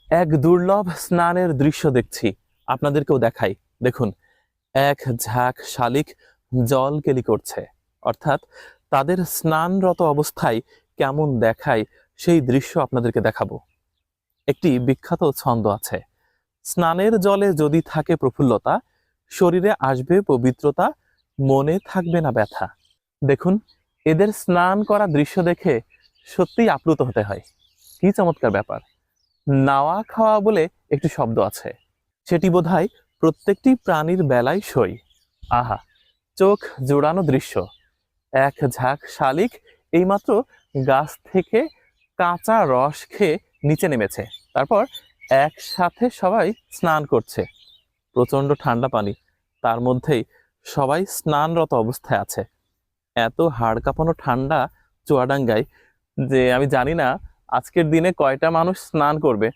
এক দুর্লভ স্নানের দৃশ্য দেখছি, আপনাদেরকেও দেখাই। দেখুন, এক ঝাঁক শালিক জল কেলি করছে, অর্থাৎ তাদের স্নানরত অবস্থায় কেমন দেখায় সেই দৃশ্য আপনাদেরকে দেখাবো। একটি বিখ্যাত ছন্দ আছে, স্নানের জলে যদি থাকে প্রফুল্লতা, শরীরে আসবে পবিত্রতা, মনে থাকবে না ব্যথা। দেখুন, এদের স্নান করা দৃশ্য দেখে সত্যিই আপ্লুত হতে হয়। কি চমৎকার ব্যাপার! নাওয়া খাওয়া বলে একটি শব্দ আছে, সেটি বোধহয় প্রত্যেকটি প্রাণীর বেলায় সই। আহা, চোখ জোড়ানো দৃশ্য। এক ঝাঁক শালিক এইমাত্র গাছ থেকে কাঁচা রস খেয়ে নিচে নেমেছে, তারপর একসাথে সবাই স্নান করছে। প্রচন্ড ঠান্ডা পানি, তার মধ্যেই সবাই স্নানরত অবস্থায় আছে। এত হাড় কাঁপানো ঠান্ডা চুয়াডাঙ্গায় যে আমি জানি না আজকের দিনে কয়টা মানুষ স্নান করবে।